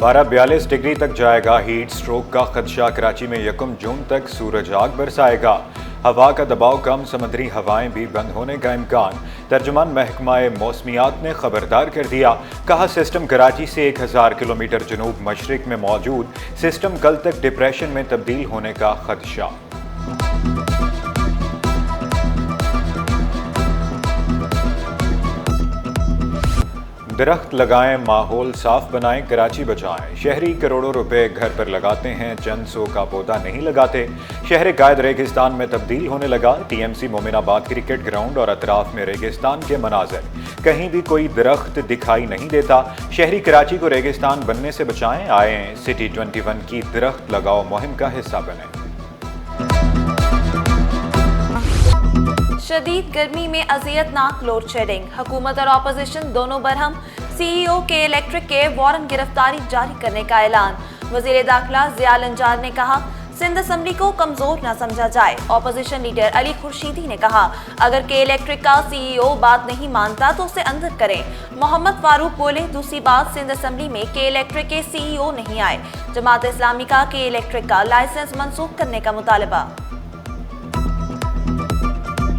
पारा 42 डिग्री तक जाएगा। हीट स्ट्रोक का खदशा। कराची में 1 जून तक सूरज आग बरसाएगा। हवा का दबाव कम, समुद्री हवाएं भी बंद होने का इम्कान। तर्जुमान महकमा मौसमियात ने खबरदार कर दिया। कहा सिस्टम कराची से 1000 किलोमीटर जनूब मशरिक में मौजूद सिस्टम कल तक डिप्रेशन में तब्दील होने का खदशा। दरख्त लगाएं, माहौल साफ बनाएं, कराची बचाएं। शहरी करोड़ों रुपए घर पर लगाते हैं, चंद सौ का पौधा नहीं लगाते। शहर कायद रेगिस्तान में तब्दील होने लगा। टीएमसी मोमिनाबाद क्रिकेट ग्राउंड और अतराफ में रेगिस्तान के मनाजर। कहीं भी कोई दरख्त दिखाई नहीं देता। शहरी कराची को रेगिस्तान बनने से बचाएं। आए सिटी 21 की दरख्त लगाओ मुहिम का हिस्सा बने। शदीद गर्मी में अजियतनाक लोड शेडिंग। हुकूमत और अपोजिशन दोनों बरहम। सीईओ के इलेक्ट्रिक के वारंट गिरफ्तारी जारी करने का ऐलान। वजीर दाखिला ज़ियाल अंजार ने कहा सिंध असम्बली को कमजोर न समझा जाए। अपोजिशन लीडर अली खुर्शीदी ने कहा अगर के इलेक्ट्रिक का सीईओ बात नहीं मानता तो उसे अंदर करें। मोहम्मद फारूक बोले दूसरी बात सिंध असम्बली में के इलेक्ट्रिक के सीईओ नहीं आए। जमात इस्लामी का के इलेक्ट्रिक का लाइसेंस मनसूख करने का मुतालबा।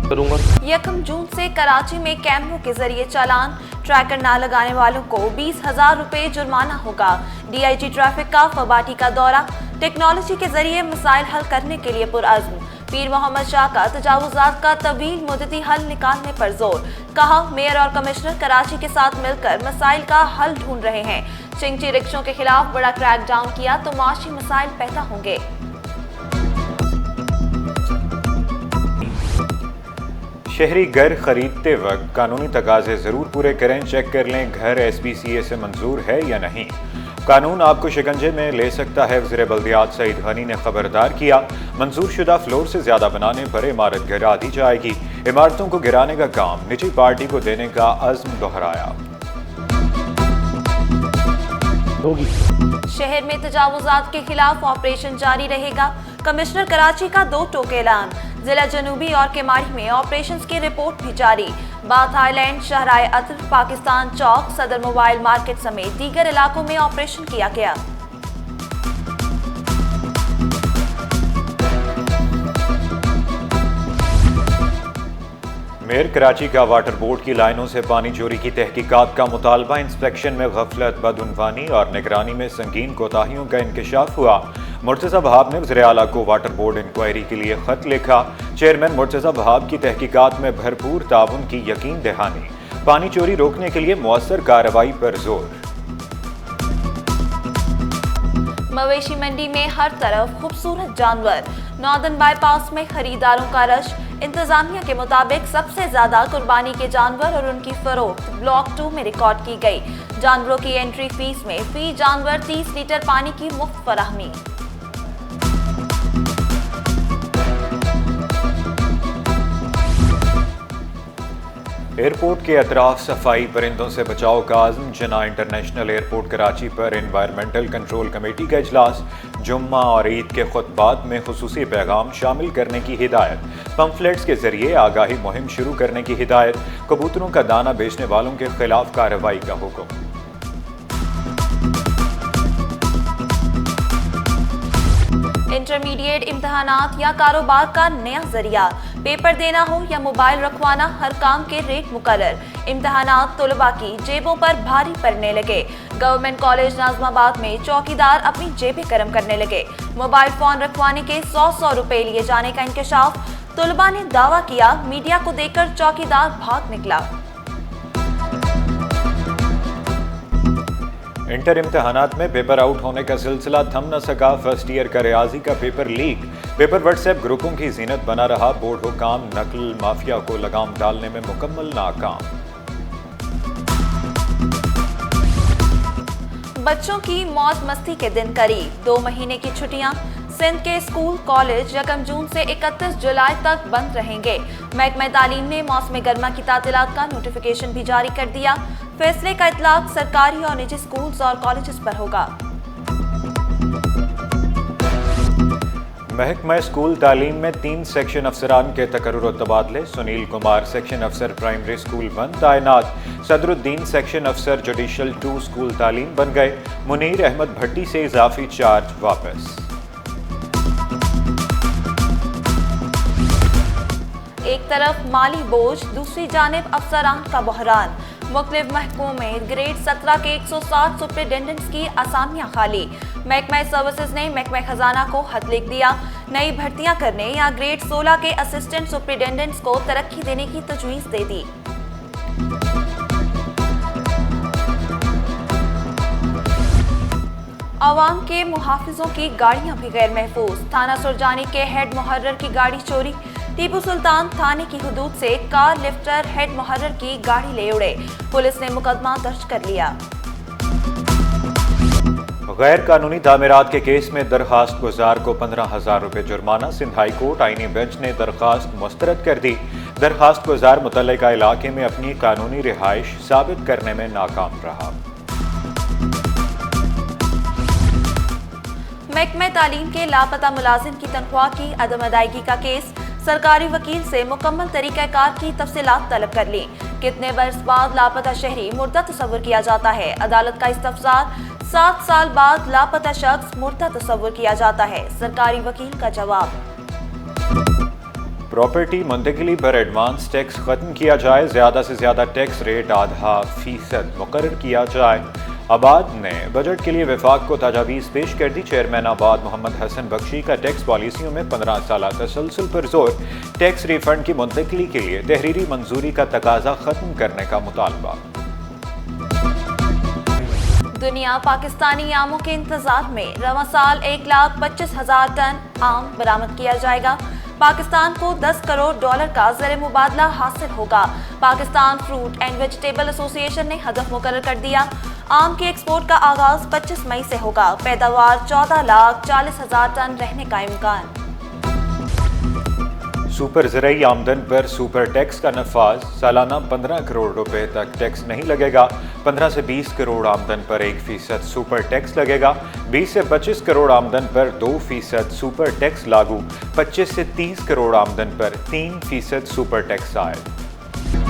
1 जून से कराची में कैमरों के जरिए चालान। ट्रैकर न लगाने वालों को 20,000 रुपए जुर्माना होगा। डीआईजी ट्रैफिक का फबाटी का दौरा। टेक्नोलॉजी के जरिए मसाइल हल करने के लिए पुरअज़्म। पीर मोहम्मद शाह का तजावुज़ात का तवील मुद्दती हल निकालने पर जोर। कहा मेयर और कमिश्नर कराची के साथ मिलकर मसाइल का हल ढूंढ रहे हैं। चिंगची रिक्शों के खिलाफ बड़ा क्रैकडाउन किया तो माशी मसाइल पैदा होंगे। शहरी घर खरीदते वक्त कानूनी तकाजे जरूर पूरे करें। चेक कर लें घर SPCA से मंजूर है या नहीं। कानून आपको शिकंजे में ले सकता है। वज़ीर बल्दियात सईद गनी ने खबरदार किया मंजूर शुदा फ्लोर से ज्यादा बनाने पर इमारत गिरा दी जाएगी। इमारतों को गिराने का काम निजी पार्टी को देने का अज़्म दोहराया। शहर में तजावुज़ात के खिलाफ ऑपरेशन जारी रहेगा। कमिश्नर कराची का 2 टोक ऐलान। जिला जनूबी और केमाड़ी में ऑपरेशंस की रिपोर्ट भी जारी। बाथ आइलैंड, शहराए अतर, पाकिस्तान चौक, सदर मोबाइल मार्केट समेत दीगर इलाकों में ऑपरेशन किया गया। मेयर कराची का वाटर बोर्ड की लाइनों से पानी चोरी की तहकीकात का मुतालबा। इंस्पेक्शन में गफलत, बदउनवानी और निगरानी में संगीन कोताहियों का इंकशाफ हुआ। मुर्तज़ा वहाब ने वज़ीर आला को वाटर बोर्ड इंक्वायरी के लिए खत लिखा। चेयरमैन मुर्तज़ा वहाब की तहकीकात में भरपूर ताउन की यकीन दहानी। पानी चोरी रोकने के लिए मुअस्सर कार्रवाई पर जोर। मवेशी मंडी में हर तरफ खूबसूरत जानवर। नॉर्दर्न बाईपास में खरीदारों का रश। इंतजामिया के मुताबिक सबसे ज्यादा कुर्बानी के जानवर और उनकी फरोख्त ब्लॉक 2 में रिकॉर्ड की गई। जानवरों की एंट्री फीस में फी जानवर 30 लीटर पानी की मुफ्त फराहमी। एयरपोर्ट के अतराफ सफाई, परिंदों से बचाव का आज़म। जना इंटरनेशनल एयरपोर्ट कराची पर एनवायरमेंटल कंट्रोल कमेटी का इजलास। जुम्मा और ईद के खुतबात में खुसूसी पैगाम शामिल करने की हिदायत। पम्फलेट्स के जरिए आगाही मुहिम शुरू करने की हिदायत। कबूतरों का दाना बेचने वालों के खिलाफ कार्रवाई का हुक्म। इंटरमीडिएट इम्तहानात या कारोबार का नया जरिया। पेपर देना हो या मोबाइल रखवाना, हर काम के रेट मुकर्रर। इम्तहानात तलबा की जेबों पर भारी पड़ने लगे। गवर्नमेंट कॉलेज नाज़िमाबाद में चौकीदार अपनी जेबें गर्म करने लगे। मोबाइल फोन रखवाने के 100 रुपए लिए जाने का इंकशाफ। तलबा ने दावा किया, मीडिया को देकर चौकीदार भाग निकला। इंटर इम्तहानात में पेपर आउट होने का सिलसिला थम न सका। फर्स्ट ईयर का रियाजी का पेपर लीक। पेपर व्हाट्सएप ग्रुपों की जीनत बना रहा। बोर्ड हुकाम नकल माफिया को लगाम डालने में मुकम्मल नाकाम। बच्चों की मौज मस्ती के दिन करीब। 2 महीने की छुट्टियां। सिंध के स्कूल कॉलेज 1 जून से 31 जुलाई तक बंद रहेंगे। महकमा तालीम ने मौसम गर्मा की तातीलात का नोटिफिकेशन भी जारी कर दिया। फैसले का इतलाक सरकारी और निजी स्कूल्स और कॉलेजेस पर होगा। महकमा स्कूल तालीम में 3 सेक्शन अफसरान के तकर्रुर और तबादले। सुनील कुमार सेक्शन अफसर प्राइमरी स्कूल 1 तैनात। सदरुद्दीन सेक्शन अफसर जुडिशल 2 स्कूल तालीम बन गए। मुनीर अहमद भट्टी से इजाफी चार्ज वापस। एक तरफ माली बोझ, दूसरी जानिब अफसरान का बहरान। मुख्तलिफ महकमों में ग्रेड 17 के 160 सुपरिटेंडेंट्स की असामियां खाली। महकमा सर्विसेज ने महकमा खजाना को खत लिख दिया। नई भर्तियां करने या ग्रेड 16 के असिस्टेंट सुपरिटेंडेंट्स को तरक्की देने की तजवीज़ दे दी। अवाम के मुहाफिजों की गाड़ियां भी गैर महफूज। थाना सुरजानी के हेड मुहर्रर की गाड़ी चोरी। टीपू सुल्तान थाने की हुदूद से कार लिफ्टर हेड मुहर्रर की गाड़ी ले उड़े। पुलिस ने मुकदमा दर्ज कर लिया। गैर कानूनी तामीरात के केस में दरखास्त गुजार को 15,000 रुपये जुर्माना। सिंध हाई कोर्ट आईनी बेंच ने दरखास्त मुस्तरद कर दी। दरखास्त गुजार मुतल्लिका इलाके में अपनी कानूनी रिहाइश साबित करने में नाकाम रहा। महकमा तालीम के लापता मुलाजिम की तनख्वाह की अदम अदायगी का केस। सरकारी वकील से मुकम्मल तरीक़ाकार की तफसीलात तलब कर ली। कितने बरस बाद लापता शहरी मुर्दा तस्वुर किया जाता है? अदालत का इस्तफसार। 7 साल बाद लापता शख्स मुर्दा तस्वुर किया जाता है। सरकारी वकील का जवाब। प्रॉपर्टी मुंतकिली पर एडवांस टैक्स खत्म किया जाए। ज्यादा से ज्यादा टैक्स रेट 0.5% मुकर्रर किया जाए। आबाद ने बजट के लिए वफाक को तजावीज़ पेश कर दी। चेयरमैन आबाद मोहम्मद हसन बख्शी का टैक्स पॉलिसियों में 15 साल तसलसल पर जोर। टैक्स रिफंड की मुंतकिली के लिए तहरीरी मंजूरी का तकाजा खत्म करने का मुतालबा। दुनिया पाकिस्तानी आमों के इंतजार में। रवां साल 1,25,000 टन आम बरामद किया जाएगा। पाकिस्तान को $10 करोड़ का ज़र मुबादला हासिल होगा। Pakistan fruit and vegetable association ने हदफ मुकर्रर कर दिया। आम के एक्सपोर्ट का आगाज 25 मई से होगा। पैदावार 14,40,000 टन रहने का इम्कान। सुपर ज़रई आमदन पर सुपर टैक्स का नफाज। सालाना 15 करोड़ रुपए तक टैक्स नहीं लगेगा। 15 से 20 करोड़ आमदन पर 1% सुपर टैक्स लगेगा। 20 से 25 करोड़ आमदन पर 2% सुपर टैक्स लागू। 25 से 30 करोड़ आमदन पर 3% सुपर टैक्स आए।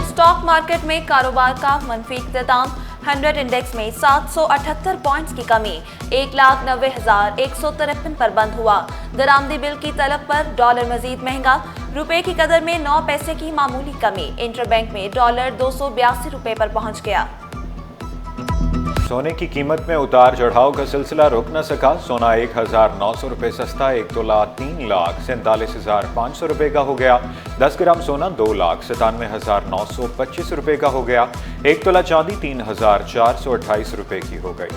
स्टॉक मार्केट में कारोबार का मनफी इख्तिताम। 100 इंडेक्स में 778 पॉइंट्स की कमी। 1,90,153 पर बंद हुआ। दरामदी बिल की तलब पर डॉलर मजीद महंगा। रुपए की कदर में 9 पैसे की मामूली कमी। इंटरबैंक में डॉलर 282 रुपए पर पहुंच गया। सोने की कीमत में उतार चढ़ाव का सिलसिला रुक न सका। सोना 1,900 रुपये सस्ता 1 तोला 3,47,500 रुपये का हो गया। 10 ग्राम सोना 2,97,925 रुपये का हो गया। 1 तोला चांदी 3,428 रुपये की हो गई।